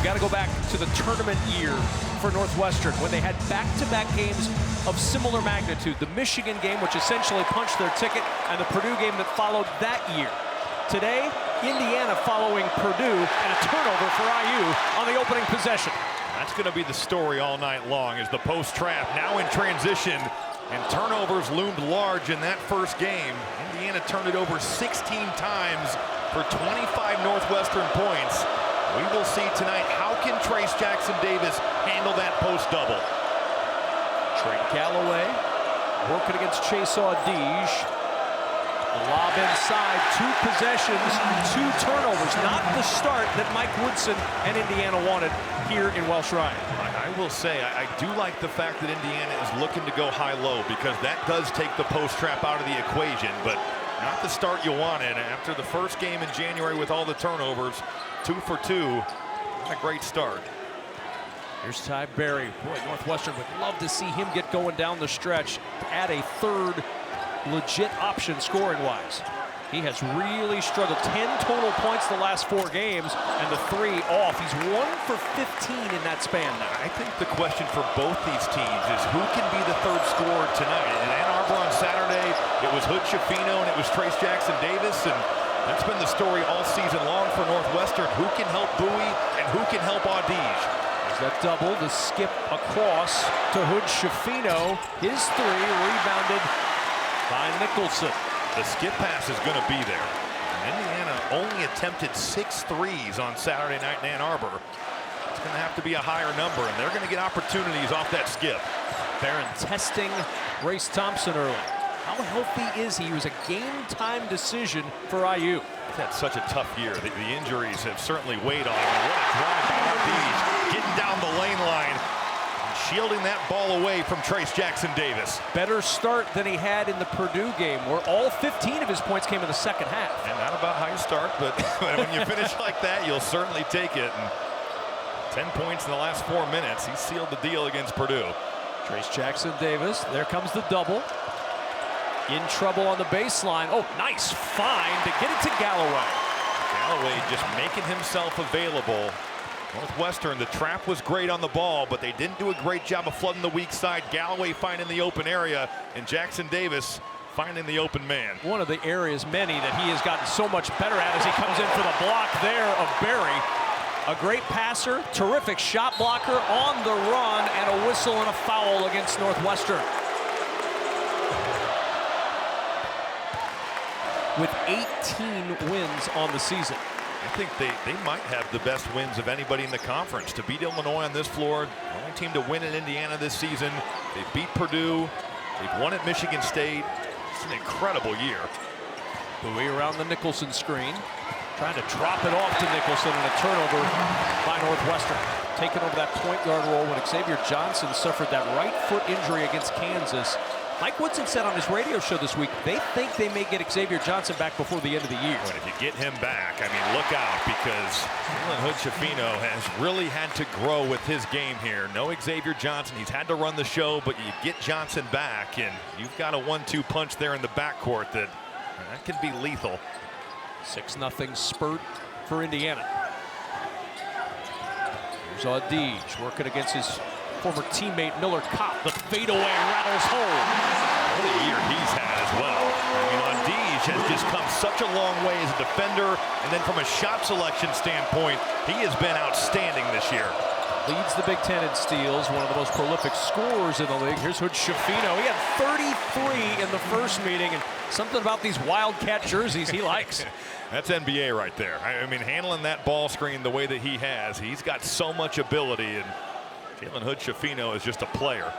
got to go back to the tournament year for Northwestern when they had back-to-back games of similar magnitude. The Michigan game, which essentially punched their ticket, and the Purdue game that followed that year. Today, Indiana following Purdue and a turnover for IU on the opening possession. That's going to be the story all night long, as the post trap now in transition, and turnovers loomed large in that first game. Indiana turned it over 16 times for 25 Northwestern points. We will see tonight, how can Trace Jackson-Davis handle that post double? Trey Galloway working against Chase Audige. Lob inside, 2 possessions, 2 turnovers. Not the start that Mike Woodson and Indiana wanted here in Welsh Ryan. I will say, I do like the fact that Indiana is looking to go high-low, because that does take the post trap out of the equation, but not the start you wanted. After the first game in January with all the turnovers, 2 for 2, not a great start. Here's Ty Berry. Boy, Northwestern would love to see him get going down the stretch to add a third legit option scoring-wise. He has really struggled. 10 total points the last 4 games, and the 3 off. He's 1 for 15 in that span now. I think the question for both these teams is who can be the third scorer tonight. In Ann Arbor on Saturday, it was Hood Schifino and it was Trace Jackson-Davis, and that's been the story all season long for Northwestern. Who can help Buie and who can help Audige? There's that double, the skip across to Hood Schifino. His 3 rebounded by Nicholson. The skip pass is going to be there. And Indiana only attempted 6 threes on Saturday night in Ann Arbor. It's going to have to be a higher number, and they're going to get opportunities off that skip. Barron testing Race Thompson early. How healthy is he? He was a game-time decision for IU. He's had such a tough year. The injuries have certainly weighed on him. What a drive by Audige, getting down the lane line, shielding that ball away from Trace Jackson-Davis. Better start than he had in the Purdue game, where all 15 of his points came in the second half. And not about how you start, but when you finish like that, you'll certainly take it. And 10 points in the last 4 minutes. He sealed the deal against Purdue. Trace Jackson-Davis, there comes the double. In trouble on the baseline. Oh, nice find to get it to Galloway. Galloway just making himself available. Northwestern, the trap was great on the ball, but they didn't do a great job of flooding the weak side. Galloway finding the open area, and Jackson-Davis finding the open man. One of the areas, many, that he has gotten so much better at as he comes in for the block there of Berry. A great passer, terrific shot blocker on the run, and a whistle and a foul against Northwestern. With 18 wins on the season. I think they might have the best wins of anybody in the conference. To beat Illinois on this floor, the only team to win in Indiana this season. They beat Purdue. They've won at Michigan State. It's an incredible year. Buie around the Nicholson screen. Trying to drop it off to Nicholson, and a turnover by Northwestern. Taking over that point guard role when Xavier Johnson suffered that right foot injury against Kansas. Mike Woodson said on his radio show this week, they think they may get Xavier Johnson back before the end of the year. But if you get him back, I mean, look out, because Hood Schifino has really had to grow with his game here. No Xavier Johnson. He's had to run the show, but you get Johnson back, and you've got a 1-2 punch there in the backcourt that can be lethal. 6-0 spurt for Indiana. Here's Audige working against his former teammate Miller Kopp. The fadeaway rattles home. What a year he's had as well. I mean, Audige has just come such a long way as a defender, and then from a shot selection standpoint, he has been outstanding this year. Leads the Big Ten in steals, one of the most prolific scorers in the league. Here's Hood Schifino. He had 33 in the first meeting, and something about these Wildcat jerseys he likes. That's NBA right there. I mean, handling that ball screen the way that he has, he's got so much ability, and Jalen Hood Schifino is just a player.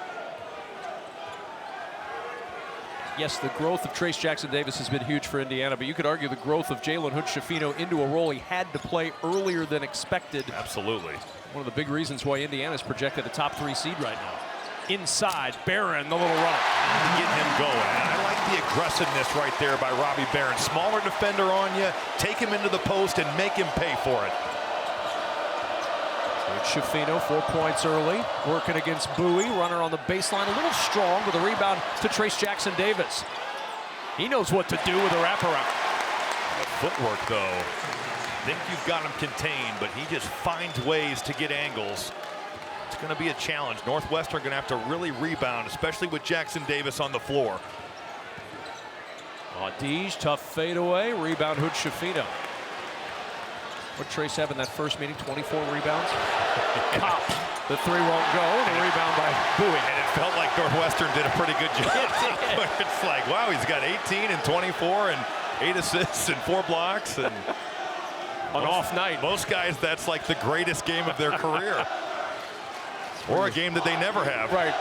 Yes, the growth of Trace Jackson-Davis has been huge for Indiana, but you could argue the growth of Jalen Hood Schifino into a role he had to play earlier than expected. Absolutely. One of the big reasons why Indiana is projected a top 3 seed right now. Inside, Barron, the little runner. To get him going. And I like the aggressiveness right there by Robbie Barron. Smaller defender on you, take him into the post and make him pay for it. Schifino, 4 points early, working against Buie. Runner on the baseline, a little strong with a rebound to Trace Jackson-Davis. He knows what to do with a wraparound. The footwork, though, think you've got him contained, but he just finds ways to get angles. It's going to be a challenge. Northwestern going to have to really rebound, especially with Jackson Davis on the floor. Deej, tough fadeaway. Rebound, Hood Shafino. What Trace have in that first meeting? 24 rebounds. Cop. The three won't go. The rebound by Buie. And it felt like Northwestern did a pretty good job. It's like, wow, he's got 18 and 24 and 8 assists and 4 blocks. And an off night. Most guys, that's like the greatest game of their career. Or a game that they never have. Right.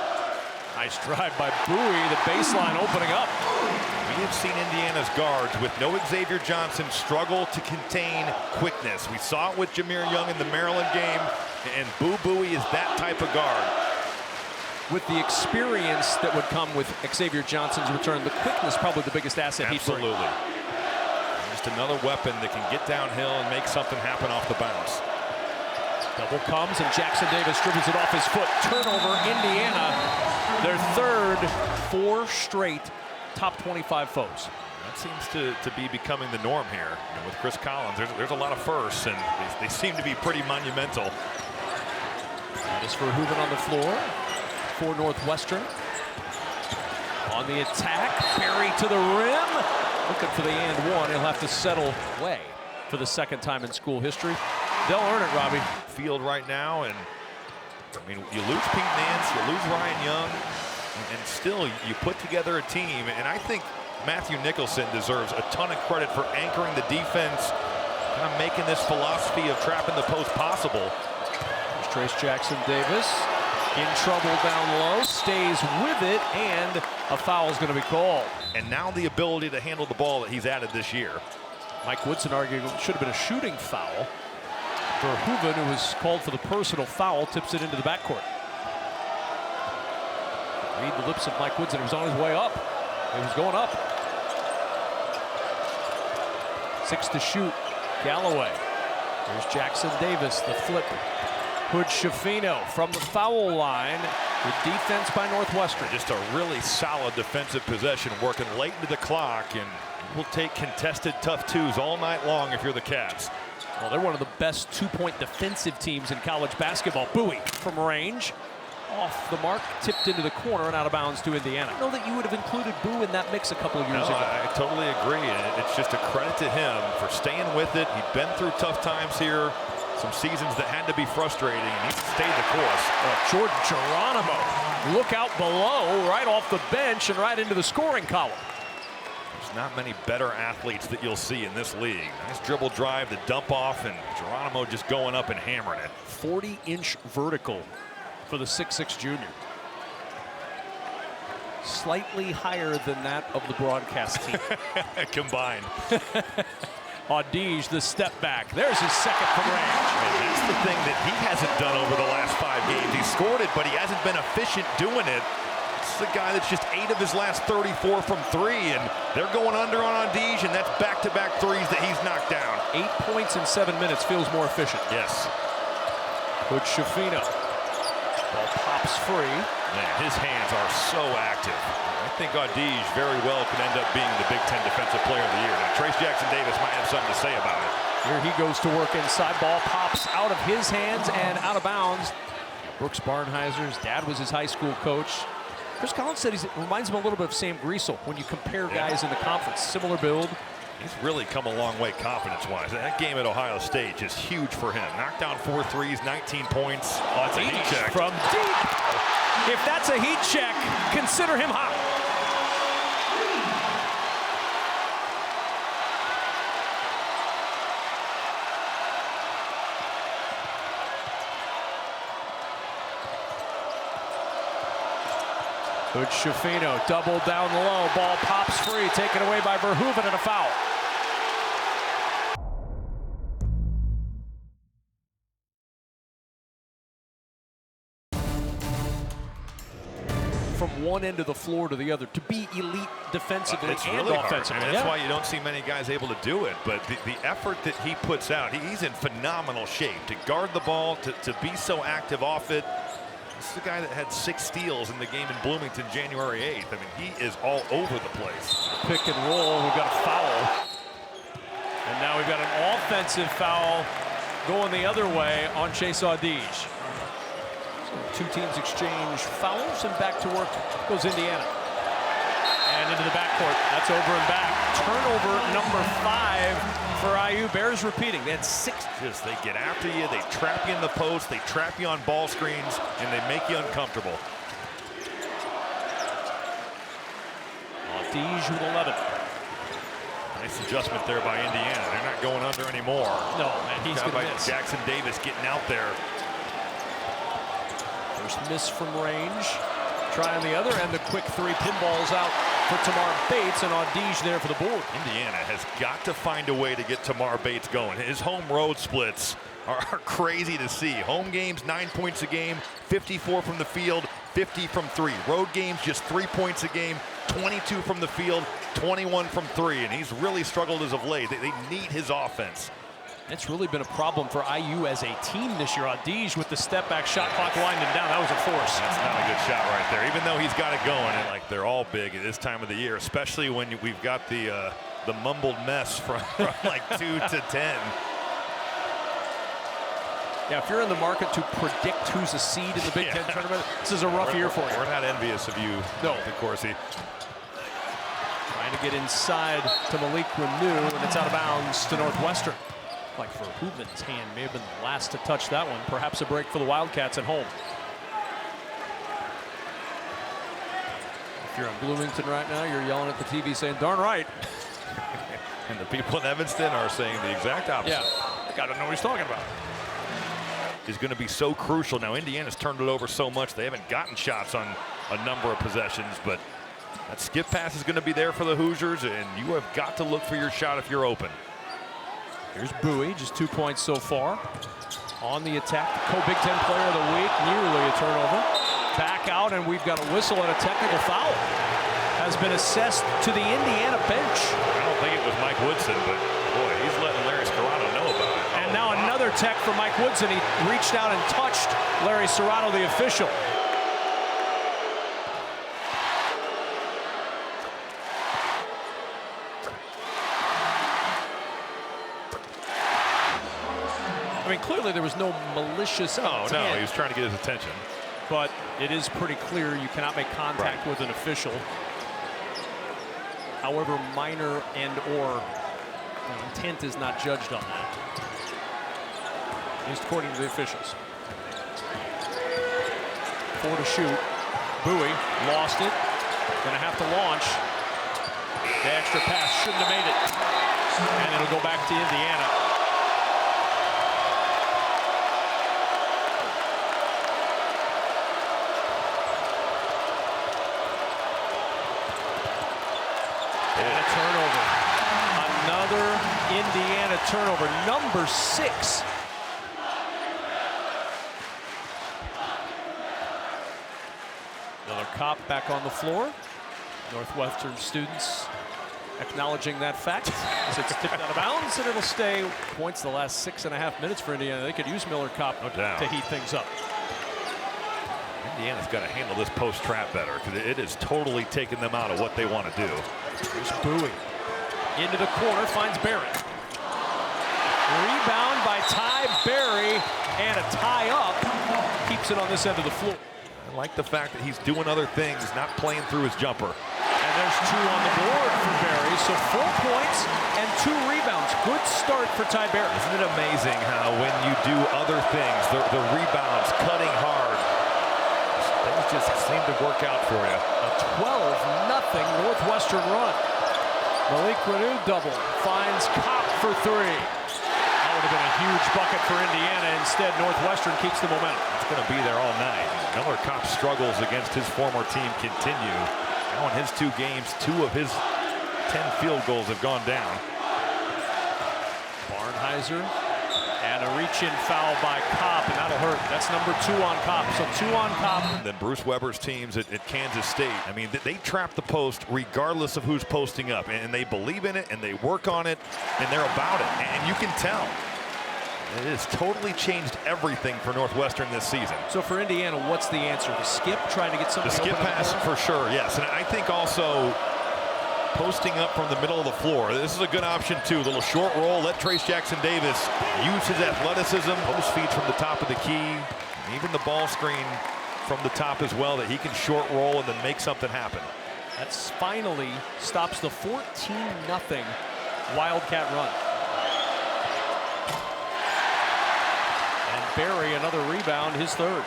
Nice drive by Buie. The baseline opening up. We have seen Indiana's guards with no Xavier Johnson struggle to contain quickness. We saw it with Jameer Young in the Maryland game, and Buie is that type of guard. With the experience that would come with Xavier Johnson's return, the quickness probably the biggest asset he'd bring. Absolutely. Just another weapon that can get downhill and make something happen off the bounce. Double comes, and Jackson Davis dribbles it off his foot. Turnover, Indiana. Their third 4 straight top 25 foes. That seems to be becoming the norm here. And with Chris Collins, there's a lot of firsts, and they seem to be pretty monumental. That is Verhoeven on the floor for Northwestern. On the attack, Perry to the rim. Looking for the and one. He'll have to settle away for the second time in school history. They'll earn it, Robbie. Field right now, and I mean, you lose Pete Nance, you lose Ryan Young, and still you put together a team. And I think Matthew Nicholson deserves a ton of credit for anchoring the defense, kind of making this philosophy of trapping the post possible. There's Trace Jackson Davis in trouble down low, stays with it, and a foul is going to be called. And now the ability to handle the ball that he's added this year. Mike Woodson argued it should have been a shooting foul. Verhoeven, who was called for the personal foul, tips it into the backcourt. Read the lips of Mike Woodson. He was on his way up. He was going up. 6 to shoot. Galloway. There's Jackson Davis. The flip. Hood Shafino from the foul line. The defense by Northwestern. Just a really solid defensive possession, working late into the clock, and will take contested tough twos all night long if you're the Cats. Well, they're one of the best two-point defensive teams in college basketball. Buie from range. Off the mark, tipped into the corner and out of bounds to Indiana. I know that you would have included Buie in that mix a couple of years ago. I totally agree. It's just a credit to him for staying with it. He'd been through tough times here, some seasons that had to be frustrating, and he stayed the course. Jordan Geronimo, look out below, right off the bench and right into the scoring column. There's not many better athletes that you'll see in this league. Nice dribble drive, the dump off, and Geronimo just going up and hammering it. 40-inch vertical for the 6'6" junior. Slightly higher than that of the broadcast team. Combined. Deej, the step back. There's his second from range. And that's the thing that he hasn't done over the last 5 games. He scored it, but he hasn't been efficient doing it. This is a guy that's just 8 of his last 34 from 3, and they're going under on Deej, and that's back-to-back threes that he's knocked down. 8 points in 7 minutes, feels more efficient. Yes. Hood Shafino. Ball pops free. Man, his hands are so active. I think Deej very well could end up being the Big Ten Defensive Player of the Year. Now, Trace Jackson Davis might have something to say about it. Here he goes to work inside. Ball pops out of his hands and out of bounds. Brooks Barnheiser's dad was his high school coach. Chris Collins said he reminds him a little bit of Sam Griesel when you compare guys in the conference. Similar build. He's really come a long way confidence-wise. That game at Ohio State is huge for him. Knocked down 4 threes, 19 points. Oh, that's a heat check. From deep. If that's a heat check, consider him hot. Hood Shafino, double down low. Ball pops free, taken away by Verhoeven, and a foul. From one end of the floor to the other, to be elite defensively and really offensively. I mean, that's why you don't see many guys able to do it. But the effort that he puts out, he's in phenomenal shape to guard the ball, to be so active off it. This is a guy that had 6 steals in the game in Bloomington January 8th. I mean, he is all over the place. Pick and roll, we got a foul. And now we've got an offensive foul going the other way on Chase Audige. So 2 teams exchange fouls, and back to work goes Indiana. And into the backcourt. That's over and back. Turnover number 5 for IU. Bears repeating. They had 6. They get after you, they trap you in the post, they trap you on ball screens, and they make you uncomfortable. Audige with 11. Nice adjustment there by Indiana. They're not going under anymore. No, and he's going to miss. Jackson Davis getting out there. First miss from range. Try on the other end, the quick 3 pinballs out for Tamar Bates, and Audige there for the board. Indiana has got to find a way to get Tamar Bates going. His home road splits are crazy to see. Home games, 9 points a game, 54 from the field, 50 from 3. Road games, just 3 points a game, 22 from the field, 21 from 3, and he's really struggled as of late. They need his offense. It's really been a problem for IU as a team this year. Audige with the step back shot clock winding down. That was a force. That's not a good shot right there, even though he's got it going. And like, they're all big at this time of the year, especially when we've got the mumbled mess from like 2 to 10. Yeah, if you're in the market to predict who's a seed in the Big Ten tournament, this is a rough year for you. We're not envious of you, no. DeCourcy. Trying to get inside to Malik Renew, and it's out of bounds to Northwestern. Like Verhoeven's hand may have been the last to touch that one. Perhaps a break for the Wildcats at home. If you're in Bloomington right now, you're yelling at the TV saying, darn right. And the people in Evanston are saying the exact opposite. Yeah, got to know what he's talking about. Is going to be so crucial. Now, Indiana's turned it over so much, they haven't gotten shots on a number of possessions, but that skip pass is going to be there for the Hoosiers, and you have got to look for your shot if you're open. Here's Buie, just 2 points so far. On the attack, the co-Big Ten player of the week, nearly a turnover. Back out, and we've got a whistle and a technical foul. Has been assessed to the Indiana bench. I don't think it was Mike Woodson, but boy, he's letting Larry Serrato know about it. And now another tech for Mike Woodson. He reached out and touched Larry Serrato, the official. I mean, clearly there was no malicious intent. No, he was trying to get his attention. But it is pretty clear you cannot make contact with an official, however minor and or intent is not judged on that, at least according to the officials. 4 to shoot. Buie lost it. Gonna have to launch. The extra pass shouldn't have made it. And it'll go back to Indiana. Indiana turnover, number 6. Miller Kopp back on the floor. Northwestern students acknowledging that fact as it's tipped out of bounds, and it'll stay. Points the last 6.5 minutes for Indiana. They could use Miller Kopp to heat things up. Indiana's got to handle this post trap better because it has totally taken them out of what they want to do. Here's Buie. Into the corner, finds Barry. Rebound by Ty Berry, and a tie up. Keeps it on this end of the floor. I like the fact that he's doing other things, not playing through his jumper. And there's 2 on the board for Berry, so 4 points and 2 rebounds. Good start for Ty Berry. Isn't it amazing how when you do other things, the rebounds, cutting hard, things just seem to work out for you. A 12-0 Northwestern run. Malik Renew double, finds Kopp for 3. That would have been a huge bucket for Indiana. Instead, Northwestern keeps the momentum. It's going to be there all night. Miller Kopp's struggles against his former team continue. Now in his 2 games, 2 of his 10 field goals have gone down. Barnheiser, and a reach-in foul by Kopp, and that'll hurt. That's number 2 on Kopp, so 2 on Kopp. Then Bruce Weber's teams at Kansas State, I mean, they trap the post regardless of who's posting up, and they believe in it, and they work on it, and they're about it, and you can tell. It has totally changed everything for Northwestern this season. So for Indiana, what's the answer? The skip, trying to get something The skip pass for sure, yes. And I think also posting up from the middle of the floor. This is a good option too. Little short roll. Let Trace Jackson Davis use his athleticism. Post feeds from the top of the key. Even the ball screen from the top as well, that he can short roll and then make something happen. That's finally stops the 14-0 Wildcat run. And Barry, another rebound, his third.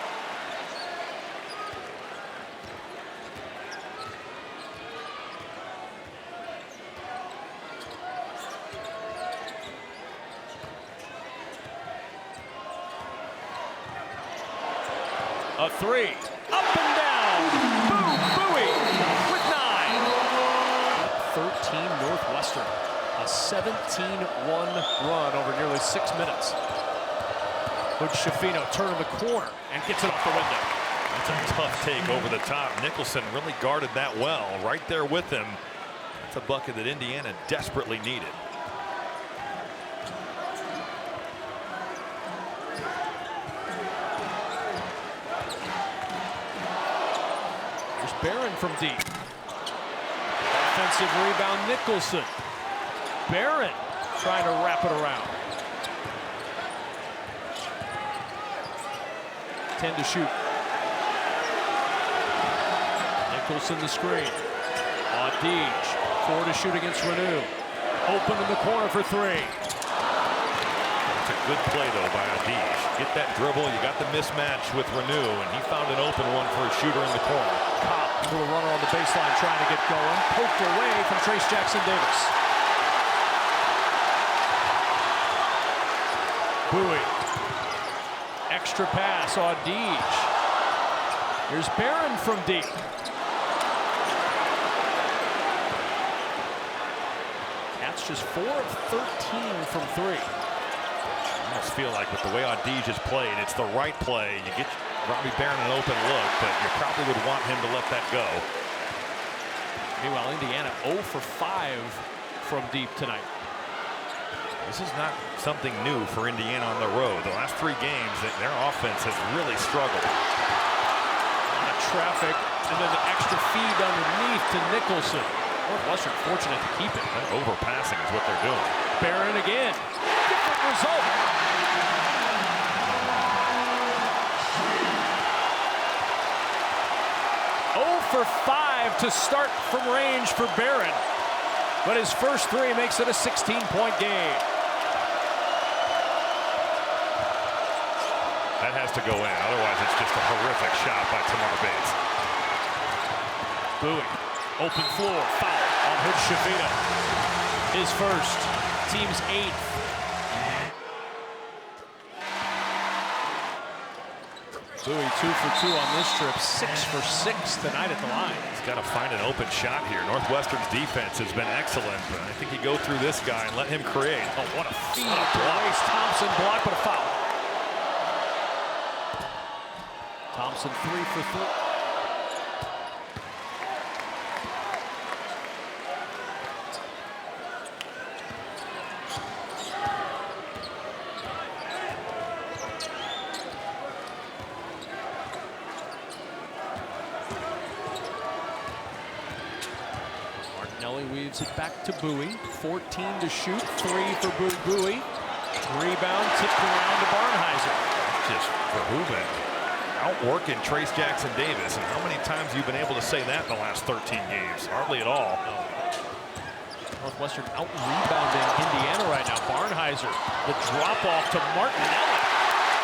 A three, up and down. Boom, Buie with 9. 13 Northwestern, a 17-1 run over nearly 6 minutes. Hood Schifino turning the corner and gets it off the window. That's a tough take over the top. Nicholson really guarded that well, right there with him. That's a bucket that Indiana desperately needed. Barron from deep. Offensive rebound, Nicholson. Barron trying to wrap it around. 10 to shoot. Nicholson the screen. Audige, 4 to shoot against Renew. Open in the corner for 3. That's a good play though by Audige. Get that dribble, you got the mismatch with Renew, and he found an open one for a shooter in the corner. Cobb, little runner on the baseline trying to get going. Poked away from Trace Jackson Davis. Buie. Extra pass, Audige. Here's Barron from deep. Cats just 4 of 13 from 3. I almost feel like with the way Audige has played, it's the right play. You get Robbie Barron an open look, but you probably would want him to let that go. Meanwhile, Indiana 0 for 5 from deep tonight. This is not something new for Indiana on the road. The last 3 games, their offense has really struggled. A lot of traffic, and then the extra feed underneath to Nicholson. Northwestern fortunate to keep it. That overpassing is what they're doing. Barron again. Different result. For 5 to start from range for Barron, but his first 3 makes it a 16-point game. That has to go in, otherwise it's just a horrific shot by Tamar Bates. Buie, open floor, foul on Hood Schifino. His first, team's 8th. Buie 2 for 2 on this trip, 6 for 6 tonight at the line. He's got to find an open shot here. Northwestern's defense has been excellent, but I think you go through this guy and let him create. Oh, what a feed to Race Thompson, block, but a foul. Thompson 3 for 3. Weaves it back to Buie. 14 to shoot. 3 for Buie. Rebound tipped around to Barnheiser. Just Verhoeven outworking Trace Jackson Davis. And how many times you've been able to say that in the last 13 games? Hardly at all. No. Northwestern out-rebounding Indiana right now. Barnheiser, the drop-off to Martinelli.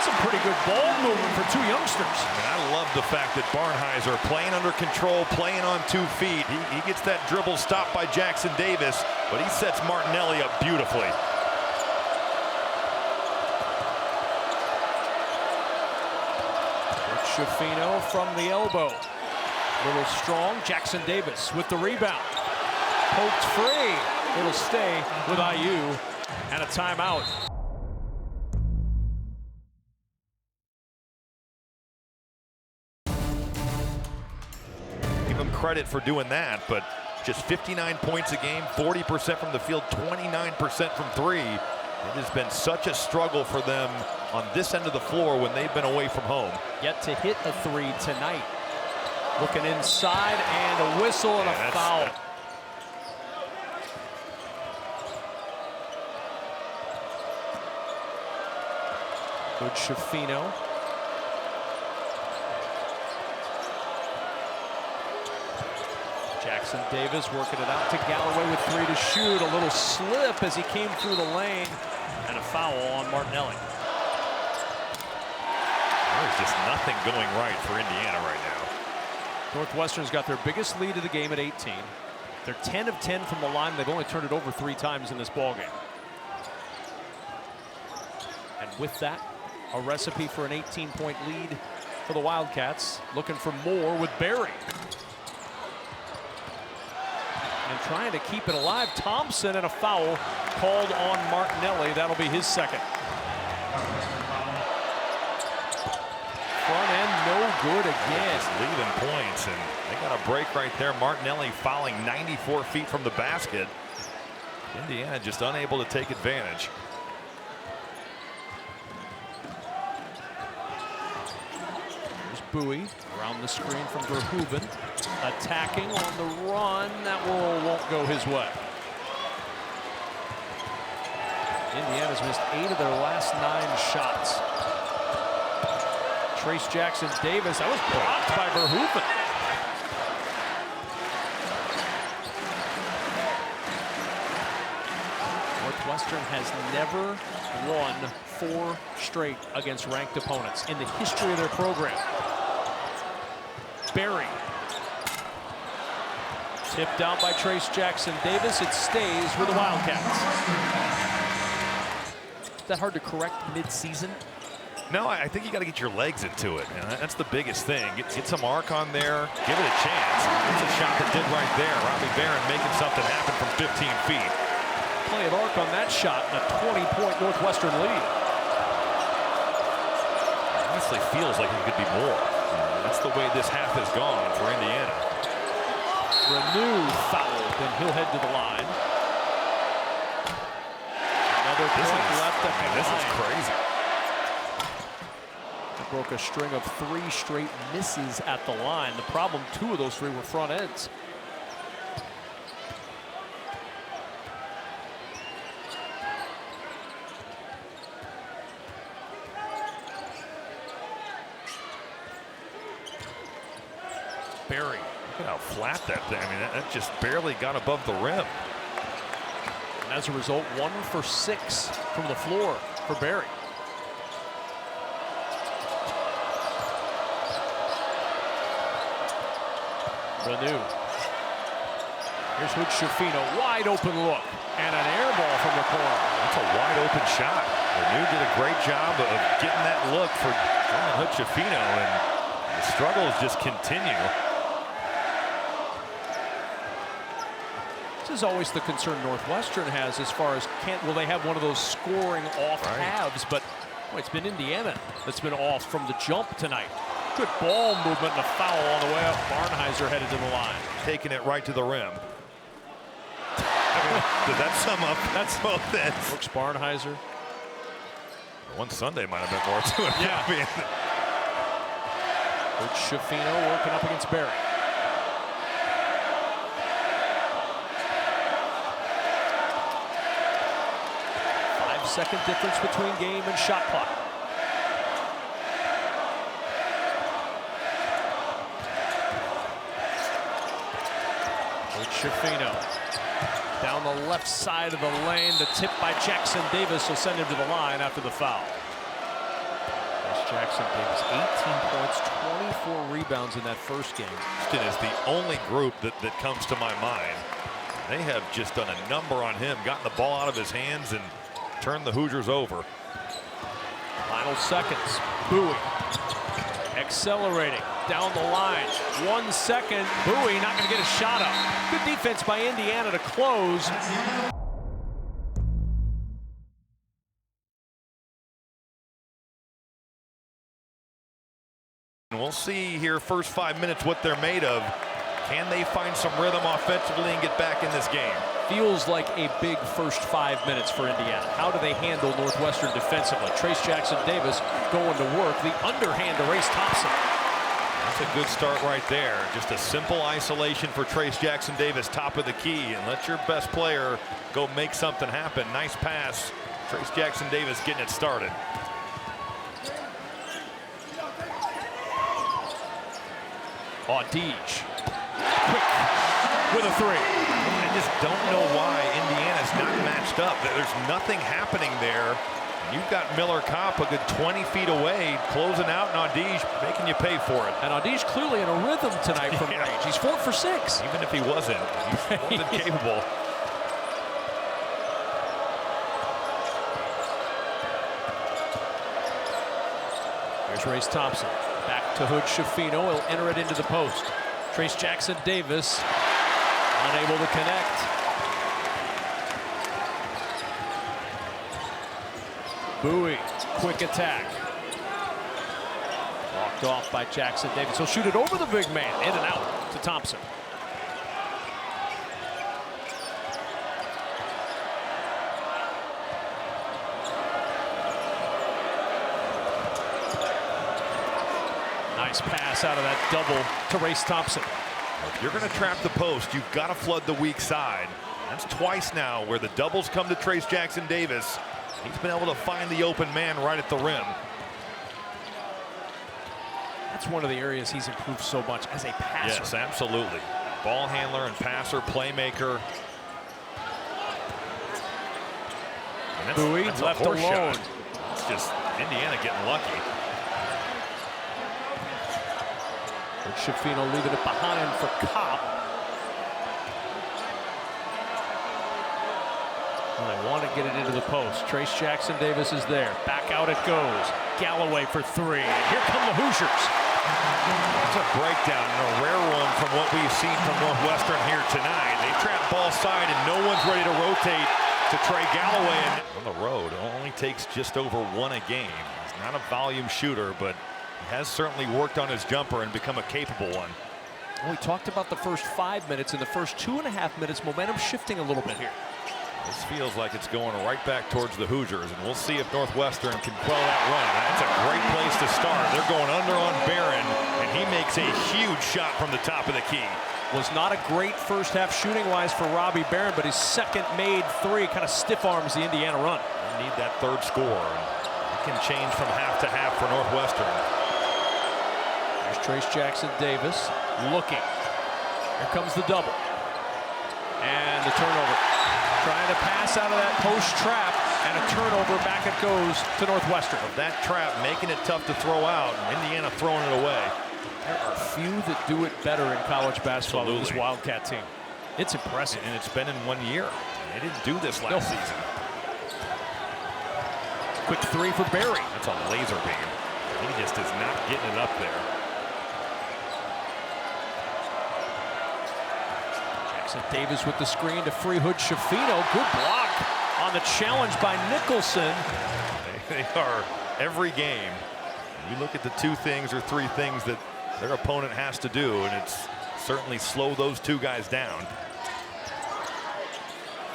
Some pretty good ball movement for 2 youngsters. And I love the fact that Barnheiser playing under control, playing on 2 feet. He gets that dribble stopped by Jackson Davis, but he sets Martinelli up beautifully. Schifino from the elbow. Little strong. Jackson Davis with the rebound. Poked free. It'll stay with IU and a timeout. Credit for doing that, but just 59 points a game, 40% from the field, 29% from 3. It has been such a struggle for them on this end of the floor when they've been away from home. Yet to hit a 3 tonight. Looking inside and a whistle and a foul. Good Shafino. Jackson Davis working it out to Galloway with 3 to shoot. A little slip as he came through the lane, and a foul on Martinelli. There's just nothing going right for Indiana right now. Northwestern's got their biggest lead of the game at 18. They're 10 of 10 from the line. They've only turned it over 3 times in this ballgame. And with that, a recipe for an 18-point lead for the Wildcats. Looking for more with Barry. And trying to keep it alive, Thompson, and a foul called on Martinelli. That'll be his second. Front end no good again. Just leaving points, and they got a break right there. Martinelli fouling 94 feet from the basket. Indiana just unable to take advantage. Buie around the screen from Verhoeven, attacking on the run. That won't go his way. Indiana's missed 8 of their last 9 shots. Trace Jackson Davis, that was blocked by Verhoeven. Northwestern has never won 4 straight against ranked opponents in the history of their program. Barry. Tipped out by Trace Jackson Davis. It stays with the Wildcats. Is that hard to correct mid-season? No, I think you got to get your legs into it. And that's the biggest thing. Get some arc on there. Give it a chance. It's a shot that did right there. Robbie Barron making something happen from 15 feet. Play of arc on that shot and a 20-point Northwestern lead. It honestly feels like it could be more. That's the way this half has gone for Indiana. Renew fouled, and he'll head to the line. Another point left at the line. This is crazy. They broke a string of 3 straight misses at the line. The problem, 2 of those 3 were front ends. Barry. Look at how flat that thing. I mean, that just barely got above the rim. And as a result, 1 for 6 from the floor for Barry. Renew. Here's Hood Shafino, wide open look, and an air ball from the corner. That's a wide open shot. Renew did a great job of getting that look for Hood Shafino, and the struggles just continue. This is always the concern Northwestern has as far as will they have one of those scoring off halves, but boy, it's been Indiana that's been off from the jump tonight. Good ball movement and a foul on the way up. Barnheiser headed to the line. Taking it right to the rim. Did that sum up? That's both ends. Brooks Barnheiser. One Sunday might have been more to it. Yeah. Coach Shafino working up against Barry. Second difference between game and shot clock. Coach Shafino down the left side of the lane. The tip by Jackson Davis will send him to the line after the foul. That's Jackson Davis, 18 points, 24 rebounds in that first game. Houston is the only group that comes to my mind. They have just done a number on him, gotten the ball out of his hands and turn the Hoosiers over. Final seconds. Buie accelerating down the line. 1 second. Buie not going to get a shot up. Good defense by Indiana to close. And we'll see here first 5 minutes what they're made of. Can they find some rhythm offensively and get back in this game? Feels like a big first 5 minutes for Indiana. How do they handle Northwestern defensively? Trace Jackson Davis going to work. The underhand to Race Thompson. That's a good start right there. Just a simple isolation for Trace Jackson Davis, top of the key, and let your best player go make something happen. Nice pass. Trace Jackson Davis getting it started. Audige. Quick with a three. I just don't know why Indiana's not matched up. There's nothing happening there. You've got Miller Kopp a good 20 feet away, closing out, and Audige making you pay for it. And Audige clearly in a rhythm tonight from range. He's 4 for 6. Even if he wasn't, he wasn't capable. Here's Race Thompson. Back to Hood Schifino. He'll enter it into the post. Trace Jackson Davis unable to connect. Buie, quick attack. Walked off by Jackson Davis. He'll shoot it over the big man. In and out to Thompson. Nice pass out of that double to Race Thompson. If you're going to trap the post, you've got to flood the weak side. That's twice now where the doubles come to Trace Jackson Davis. He's been able to find the open man right at the rim. That's one of the areas he's improved so much as a passer. Yes, absolutely. Ball handler and passer, playmaker. And Buie that's left a horse alone. shot. It's just Indiana getting lucky. Schifino leaving it behind for Kopp. Well, they want to get it into the post. Trace Jackson Davis is there. Back out it goes. Galloway for three. And here come the Hoosiers. It's a breakdown and a rare one from what we've seen from Northwestern here tonight. They trap ball side and no one's ready to rotate to Trey Galloway. And on the road, it only takes just over one a game. He's not a volume shooter, but he has certainly worked on his jumper and become a capable one. Well, we talked about the first 5 minutes. In the first 2.5 minutes, momentum shifting a little bit here. This feels like it's going right back towards the Hoosiers, and we'll see if Northwestern can quell that run. That's a great place to start. They're going under on Barron, and he makes a huge shot from the top of the key. Was not a great first half shooting-wise for Robbie Barron, but his second made three kind of stiff arms the Indiana run. They need that third score. It can change from half to half for Northwestern. There's Trace Jackson Davis looking. Here comes the double. And the turnover. Trying to pass out of that post trap, and a turnover. Back it goes to Northwestern. That trap making it tough to throw out, and Indiana throwing it away. There are few that do it better in college basketball than this Absolutely. Wildcat team. It's impressive. And it's been in 1 year. They didn't do this last season. Quick three for Barry. That's a laser beam. He just is not getting it up there. Jackson Davis with the screen to free Hood Schifino. Good block on the challenge by Nicholson. They are every game. You look at the 2 things or 3 things that their opponent has to do, and it's certainly slow those 2 guys down.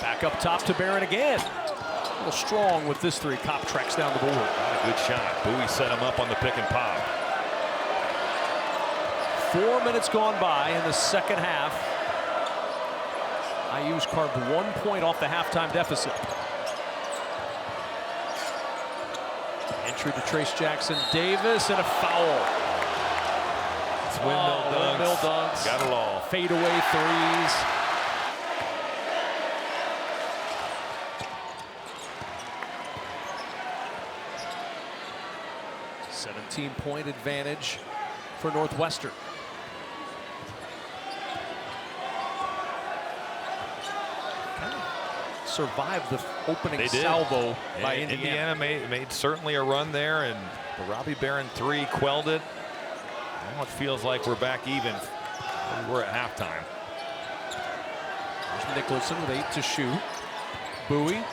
Back up top to Barron again. A little strong with this three. Kopp tracks down the board. A good shot. Buie set him up on the pick and pop. 4 minutes gone by in the second half. IU's carved 1 point off the halftime deficit. Entry to Trace Jackson Davis and a foul. It's windmill dunks. Got it all. Fadeaway threes. -17-point advantage for Northwestern. Survived the opening salvo by Indiana. Made certainly a run there, and the Robbie Barron 3 quelled it. Now it feels like we're back even where we were at halftime. There's Nicholson with 8 to shoot. Buie.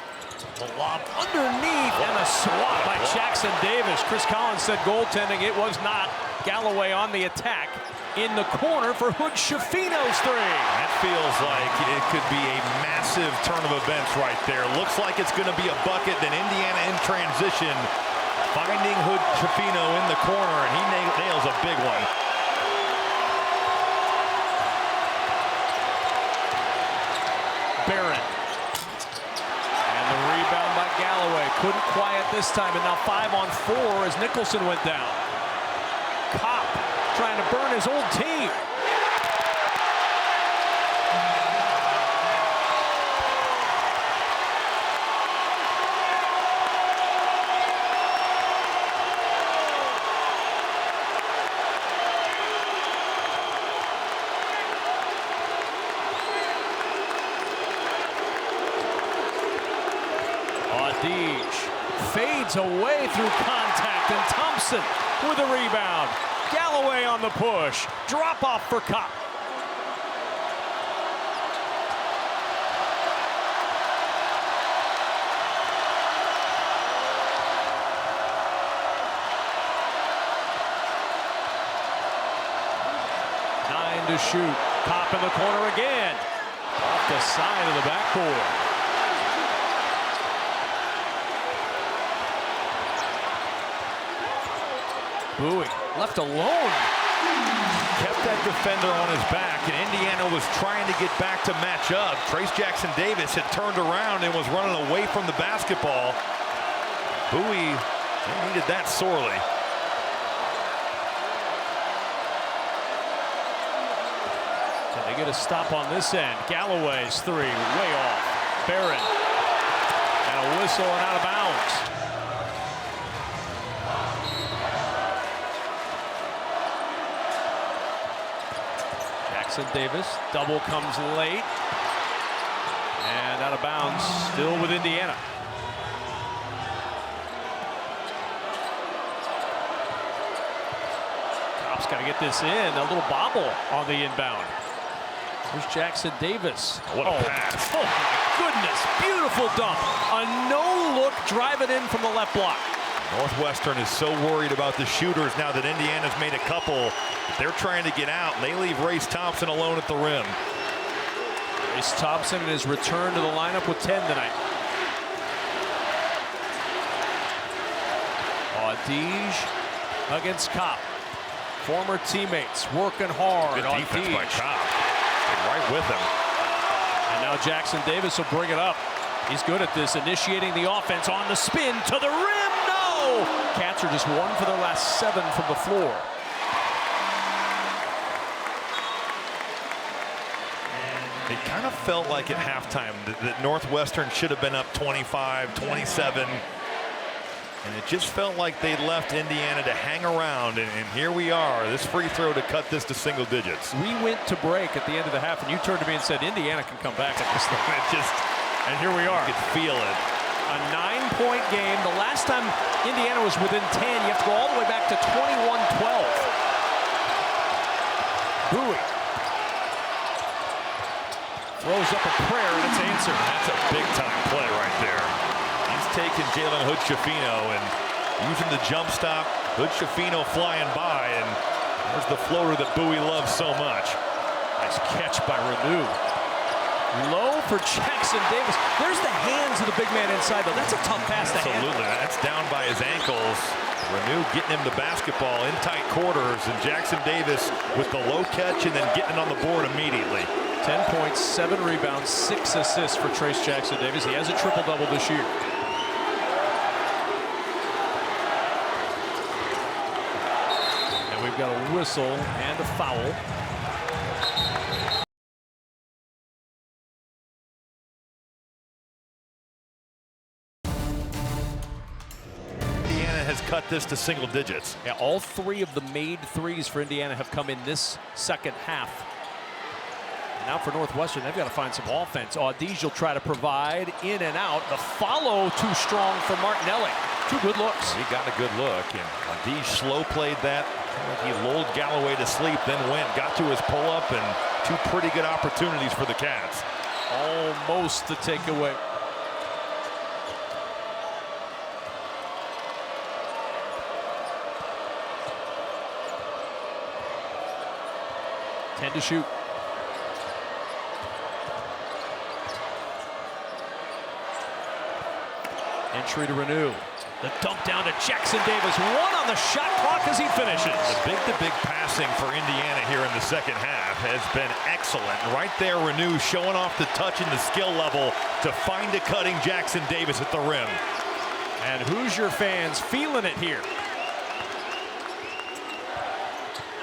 The lob underneath and a swat by Jackson Davis. Chris Collins said goaltending. It was not. Galloway on the attack in the corner for Hood Schifino's three. That feels like it could be a massive turn of events right there. Looks like it's going to be a bucket. Then Indiana in transition, finding Hood Schifino in the corner, and he nails a big one. Barron. And the rebound by Galloway. Couldn't quiet this time, and now 5 on 4 as Nicholson went down. Kopp trying to burn his old team. team. Fades away through contact, and Thompson with a rebound. Galloway on the push. Drop off for Kopp. Nine to shoot. Kopp in the corner again. Off the side of the backboard. Buie left alone. Kept that defender on his back, and Indiana was trying to get back to match up. Trace Jackson-Davis had turned around and was running away from the basketball. Buie needed that sorely. Can they get a stop on this end? Galloway's three, way off. Barron. And a whistle and out of bounds. Davis, double comes late, and out of bounds, still with Indiana. Kopp's got to get this in. A little bobble on the inbound. There's Jackson-Davis. What a pass. Oh my goodness, beautiful dunk. A no-look, drive it in from the left block. Northwestern is so worried about the shooters now that Indiana's made a couple. They're trying to get out, and they leave Race Thompson alone at the rim. Race Thompson in his return to the lineup with 10 tonight. Audige against Kopp. Former teammates working hard. Good defense by Kopp. Right with him. And now Jackson-Davis will bring it up. He's good at this, initiating the offense on the spin to the rim. No! Cats are just 1 for their last 7 from the floor. It kind of felt like at halftime that Northwestern should have been up 25, 27. And it just felt like they left Indiana to hang around. And here we are, this free throw to cut this to single digits. We went to break at the end of the half, and you turned to me and said, Indiana can come back at this thing. And here we are. You could feel it. A 9-point game. The last time Indiana was within 10, you have to go all the way back to 21-12. Buie throws up a prayer, and it's answered. That's a big-time play right there. He's taking Jalen Hood-Schifino and using the jump stop. Hood-Schifino flying by, and there's the floater that Buie loves so much. Nice catch by Renew. Low for Jackson-Davis. There's the hands of the big man inside, though. That's a tough pass to handle. Absolutely. That's down by his ankles. Renew getting him the basketball in tight quarters, and Jackson-Davis with the low catch and then getting it on the board immediately. 10 points, 7 rebounds, 6 assists for Trace Jackson-Davis. He has a triple-double this year. And we've got a whistle and a foul. Has cut this to single digits. Yeah, all 3 of the made threes for Indiana have come in this second half. Now for Northwestern, they've got to find some offense. Audige will try to provide in and out. The follow too strong for Martinelli. 2 good looks. He got a good look, and Audige slow played that. He lulled Galloway to sleep, then got to his pull-up, and 2 pretty good opportunities for the Cats. Almost the takeaway. Ten to shoot. Entry to Renew. The dunk down to Jackson-Davis. 1 on the shot clock as he finishes. The big-to-big passing for Indiana here in the second half has been excellent. Right there, Renew showing off the touch and the skill level to find a cutting Jackson-Davis at the rim. And Hoosier fans feeling it here.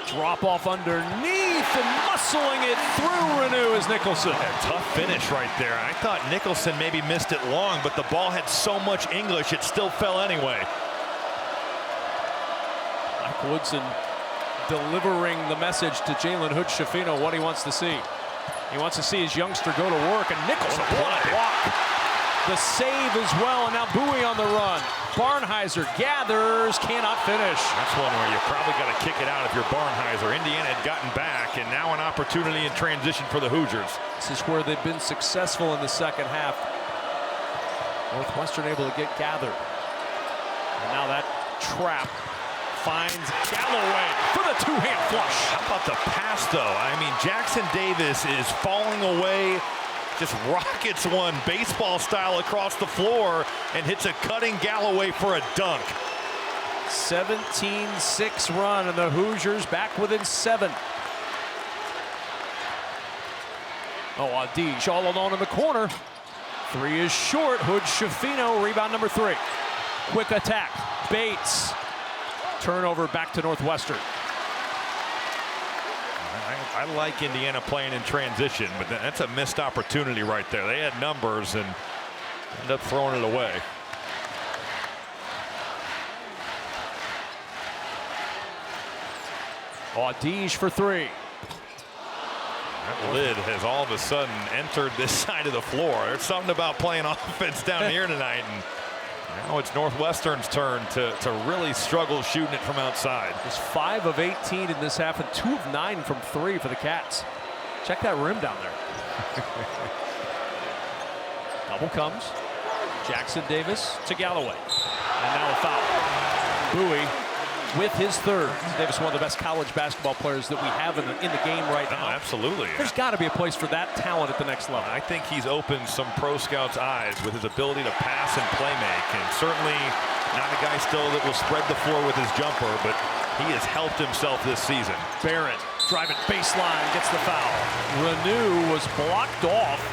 Drop off underneath and muscling it through Renew is Nicholson. A tough finish right there. I thought Nicholson maybe missed it long, but the ball had so much English it still fell anyway. Mike Woodson delivering the message to Jalen Hood-Schifino what he wants to see. He wants to see his youngster go to work, and Nicholson, what a block. The save as well, and now Buie on the run. Barnheiser gathers, cannot finish. That's one where you probably got to kick it out if you're Barnheiser. Indiana had gotten back, and now an opportunity in transition for the Hoosiers. This is where they've been successful in the second half. Northwestern able to get gathered. And now that trap finds Galloway for the two-hand flush. How about the pass, though? I mean, Jackson Davis is falling away, just rockets one baseball style across the floor and hits a cutting Galloway for a dunk. 17-6 run, and the Hoosiers back within 7. Oh, Adish all alone in the corner. 3 is short. Hood-Schifino, rebound number 3. Quick attack. Bates. Turnover back to Northwestern. I like Indiana playing in transition, but that's a missed opportunity right there. They had numbers and ended up throwing it away. Adish for 3. That lid has all of a sudden entered this side of the floor. There's something about playing offense down here tonight, and now it's Northwestern's turn to really struggle shooting it from outside. It's 5 of 18 in this half and 2 of 9 from 3 for the Cats. Check that rim down there. Double comes. Jackson Davis to Galloway. And now a foul. Buie with his 3rd. Davis, one of the best college basketball players that we have in the game right now. Oh, absolutely. There's got to be a place for that talent at the next level. I think he's opened some pro scouts' eyes with his ability to pass and play make, and certainly not a guy still that will spread the floor with his jumper, but he has helped himself this season. Barrett driving baseline, gets the foul. Renew was blocked off.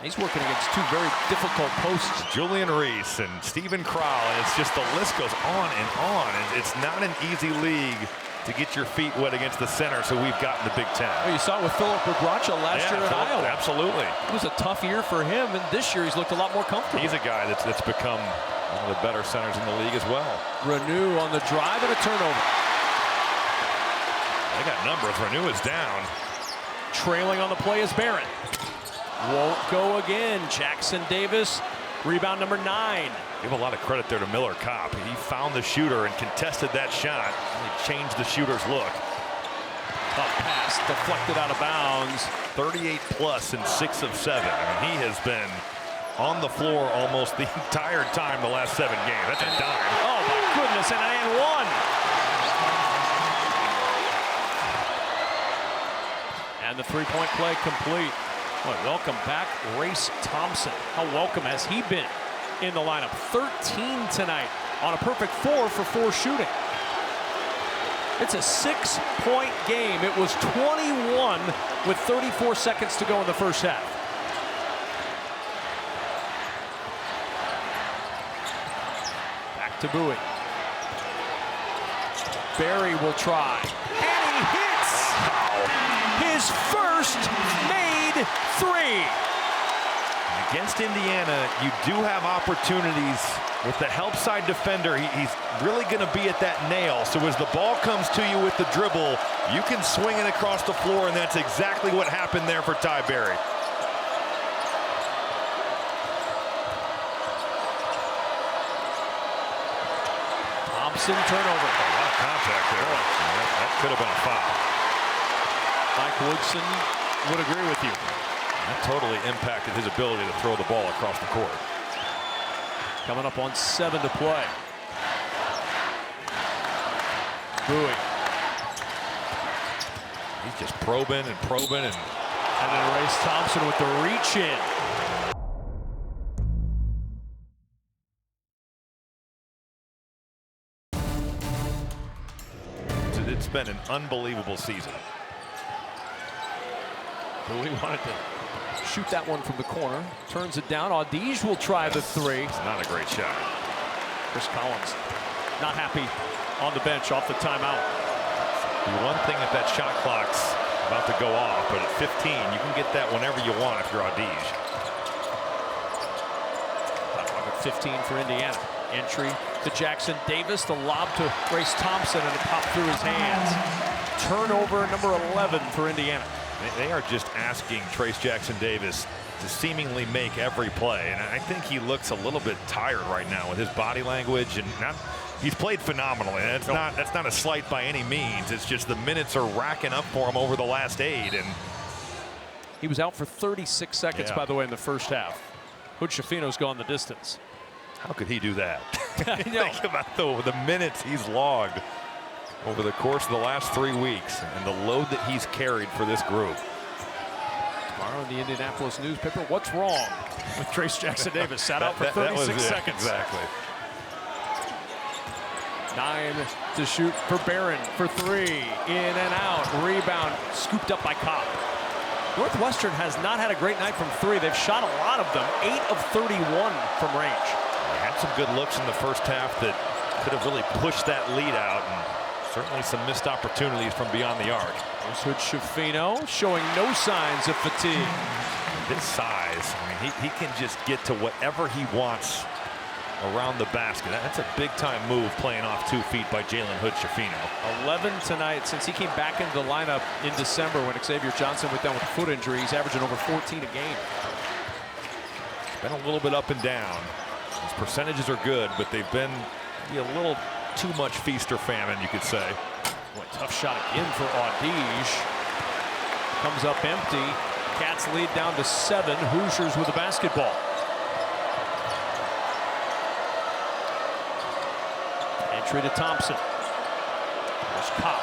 He's working against 2 very difficult posts. Julian Reese and Stephen Crowell, and it's just the list goes on and on. And it's not an easy league to get your feet wet against the center, so we've gotten the Big Ten. Well, you saw it with Philip Regracha last year in Iowa. Absolutely. It was a tough year for him, and this year he's looked a lot more comfortable. He's a guy that's become one of the better centers in the league as well. Renew on the drive and a turnover. They got numbers. Renew is down. Trailing on the play is Barrett. Won't go again. Jackson Davis, rebound number 9. Give a lot of credit there to Miller Kopp. He found the shooter and contested that shot. He changed the shooter's look. Tough pass deflected out of bounds. 38 plus in 6 of 7. I mean, he has been on the floor almost the entire time the last 7 games. That's a dime. Oh my goodness, and 1. And the 3-point play complete. Well, welcome back, Race Thompson. How welcome has he been in the lineup? 13 tonight on a perfect 4 for 4 shooting. It's a 6-point game. It was 21 with 34 seconds to go in the first half. Back to Buie. Barry will try. And he hits his first made 3. Against Indiana, you do have opportunities with the help side defender. He's really going to be at that nail. So as the ball comes to you with the dribble, you can swing it across the floor, and that's exactly what happened there for Ty Berry. Thompson turnover. A lot of contact there. That could have been a foul. Mike Woodson would agree with you. That totally impacted his ability to throw the ball across the court. Coming up on 7 to play. Buie. He's just probing and probing. And then Race Thompson with the reach in. it's been an unbelievable season. Buie wanted to shoot that one from the corner. Turns it down. Audige will try the 3. It's not a great shot. Chris Collins not happy on the bench off the timeout. The one thing if that shot clock's about to go off, but at 15, you can get that whenever you want if you're Audige. 15 for Indiana. Entry to Jackson Davis. The lob to Grace Thompson, and it popped through his hands. Turnover number 11 for Indiana. They are just asking Trace Jackson Davis to seemingly make every play, and I think he looks a little bit tired right now with his body language, and he's played phenomenally. That's not a slight by any means. It's just the minutes are racking up for him over the last 8, and he was out for 36 seconds, by the way, in the first half. Hood-Schifino's gone the distance. How could he do that? Think about the minutes he's logged over the course of the last 3 weeks and the load that he's carried for this group. Tomorrow in the Indianapolis newspaper, what's wrong with Trace Jackson Davis? Sat out for 36 seconds. Exactly. 9 to shoot for Barron for 3. In and out. Rebound scooped up by Kopp. Northwestern has not had a great night from 3. They've shot a lot of them. 8 of 31 from range. They had some good looks in the first half that could have really pushed that lead out, and certainly some missed opportunities from beyond the arc. There's Hood-Schifino showing no signs of fatigue. His size, I mean, he can just get to whatever he wants around the basket. That's a big-time move playing off 2 feet by Jalen Hood-Schifino. 11 tonight since he came back into the lineup in December when Xavier Johnson went down with a foot injury. He's averaging over 14 a game. It's been a little bit up and down. His percentages are good, but they've been maybe a little too much feast or famine, you could say. Boy, tough shot again for Audige. Comes up empty. Cats lead down to 7. Hoosiers with the basketball. Entry to Thompson. There's Kopp.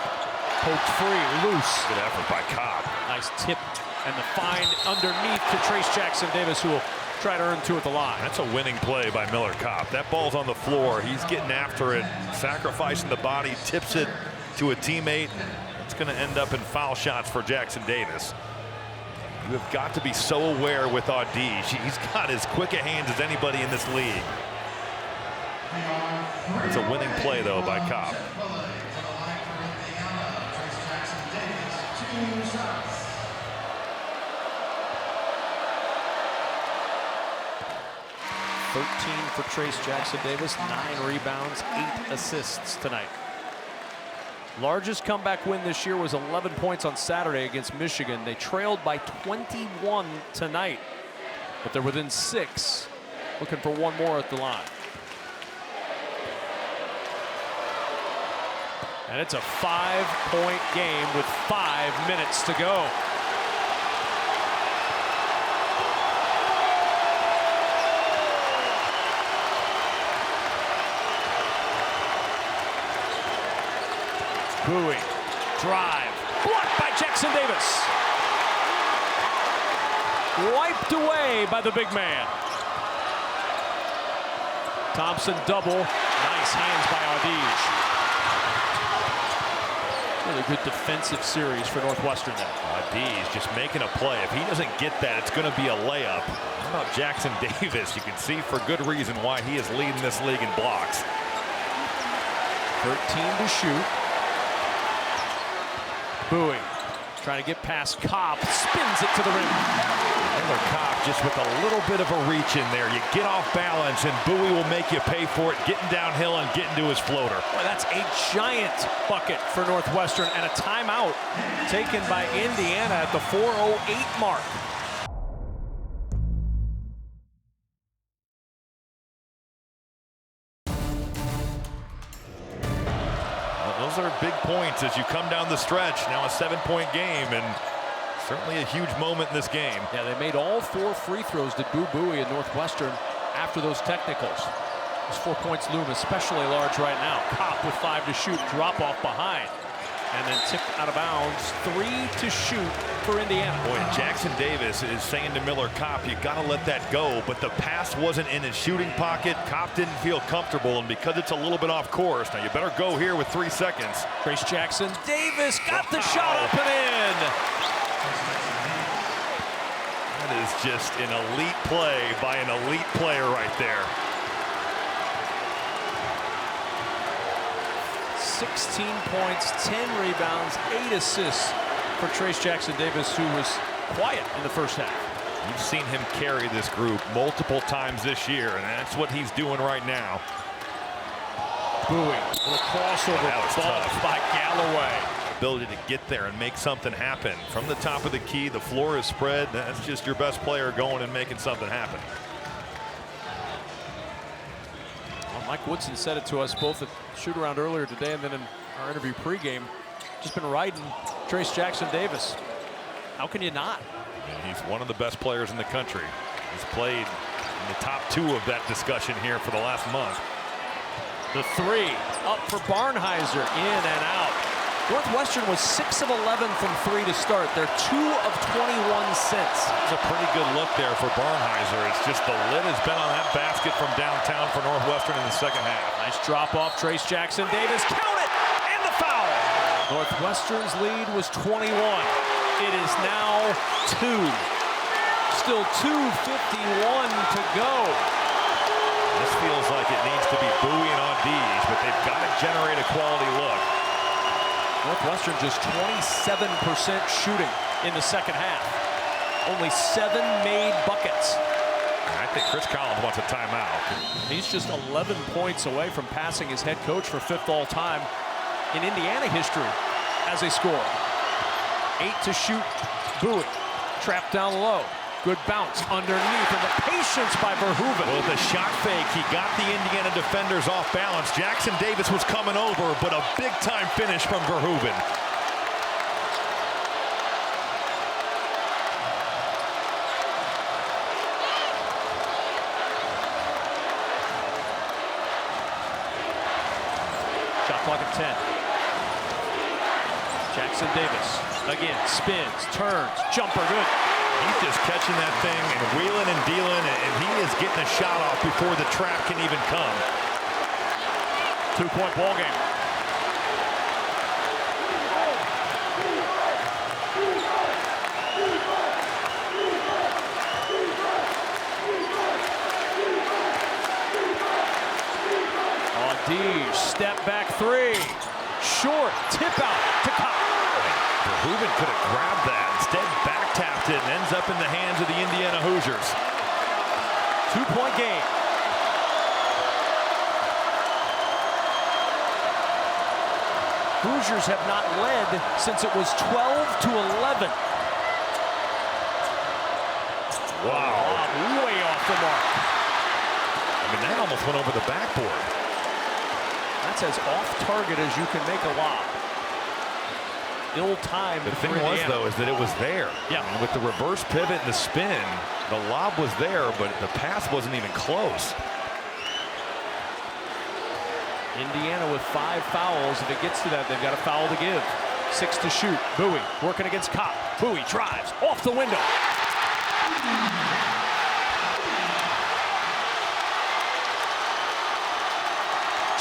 Poked free, loose. Good effort by Kopp. Nice tip, and the find underneath to Trace Jackson Davis, who will try to earn 2 at the line. That's a winning play by Miller Kopp. That ball's on the floor. He's getting after it, sacrificing the body, tips it to a teammate. It's going to end up in foul shots for Jackson Davis. You have got to be so aware with Audige. He's got as quick a hands as anybody in this league. It's a winning play, though, by Kopp. For Trace Jackson Davis, 9 rebounds, 8 assists tonight. Largest comeback win this year was 11 points on Saturday against Michigan. They trailed by 21 tonight, but they're within 6, looking for 1 more at the line. And it's a 5-point game with 5 minutes to go. Buie, drive, blocked by Jackson Davis. Wiped away by the big man. Thompson double, nice hands by Audige. Really good defensive series for Northwestern there. Audige just making a play. If he doesn't get that, it's going to be a layup. How about Jackson Davis? You can see for good reason why he is leading this league in blocks. 13 to shoot. Buie trying to get past Kopp, spins it to the rim. Miller Kopp just with a little bit of a reach in there. You get off balance and Buie will make you pay for it, getting downhill and getting to his floater. Boy, that's a giant bucket for Northwestern, and a timeout taken by Indiana at the 4:08 mark. Those are big points as you come down the stretch. Now a 7-point game, and certainly a huge moment in this game. Yeah, they made all 4 free throws to Buie and Northwestern after those technicals. Those 4 points loom especially large right now. Kopp with 5 to shoot, drop off behind, and then tipped out of bounds. 3 to shoot for Indiana. Boy, Jackson Davis is saying to Miller Kopp, you got to let that go, but the pass wasn't in his shooting pocket. Kopp didn't feel comfortable, and because it's a little bit off course, now you better go here with 3 seconds. Trace Jackson Davis got the shot up and in. That is just an elite play by an elite player right there. 16 points, 10 rebounds, 8 assists for Trayce Jackson-Davis, who was quiet in the first half. You've seen him carry this group multiple times this year, and that's what he's doing right now. Buie, little crossover ball by Galloway. Ability to get there and make something happen. From the top of the key, the floor is spread. That's just your best player going and making something happen. Well, Mike Woodson said it to us both at shoot-around earlier today and then in our interview pregame. Just been riding Trayce Jackson-Davis. How can you not? And he's one of the best players in the country. He's played in the top 2 of that discussion here for the last month. The 3 up for Barnhizer, in and out. Northwestern was 6 of 11 from 3 to start. They're 2 of 21 since. It's a pretty good look there for Barnhizer. It's just the lid has been on that basket from downtown for Northwestern in the second half. Nice drop off, Trayce Jackson-Davis. Count it! And the foul! Northwestern's lead was 21. It is now 2. Still 2:51 to go. This feels like it needs to be Buie and on D's, but they've got to generate a quality look. Northwestern just 27% shooting in the second half. Only 7 made buckets. I think Chris Collins wants a timeout. He's just 11 points away from passing his head coach for 5th all time in Indiana history as a scorer. 8 to shoot. Buie trapped down low. Good bounce underneath, and the patience by Verhoeven. Well, the shot fake, he got the Indiana defenders off balance. Jackson-Davis was coming over, but a big-time finish from Verhoeven. Shot clock at 10. Jackson-Davis again, spins, turns, jumper, good. He's just catching that thing and wheeling and dealing, and he is getting a shot off before the trap can even come. 2-point ball game. On D, step back 3. Short, tip out to Cobb. Verhoeven could have grabbed that. Instead, back-tapped it and ends up in the hands of the Indiana Hoosiers. 2-point game. Hoosiers have not led since it was 12 to 11. Wow. Way off the mark. I mean, that almost went over the backboard. That's as off target as you can make a lob. Ill-timed. The thing was, though, is that it was there. Yeah. And with the reverse pivot and the spin, the lob was there, but the pass wasn't even close. Indiana with 5 fouls. If it gets to that, they've got a foul to give. 6 to shoot. Buie working against Kopp. Buie drives off the window.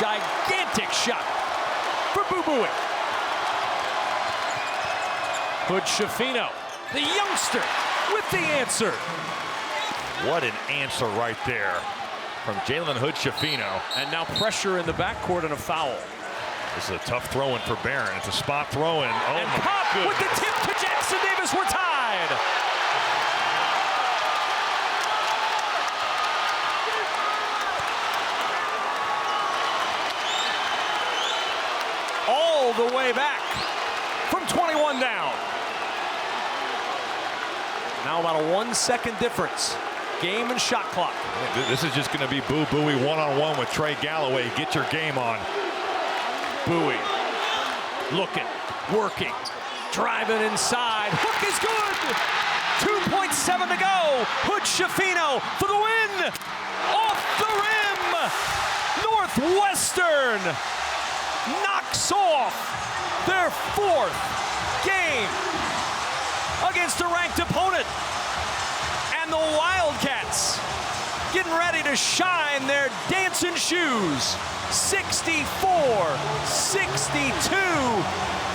Gigantic shot for Buie. Hood Schifino, the youngster, with the answer. What an answer right there from Jalen Hood Schifino. And now pressure in the backcourt and a foul. This is a tough throw-in for Barron. It's a spot throw-in. Oh, and my Kopp goodness. with the tip to Jackson-Davis. We're tied. All the way back from 21 down. Now about a 1-second difference. Game and shot clock. This is just going to be Buie one-on-one with Trey Galloway. Get your game on. Buie looking, working, driving inside. Hook is good. 2.7 to go. Hood Schifino for the win. Off the rim. Northwestern knocks off their 4th game against a ranked opponent. And the Wildcats getting ready to shine their dancing shoes. 64-62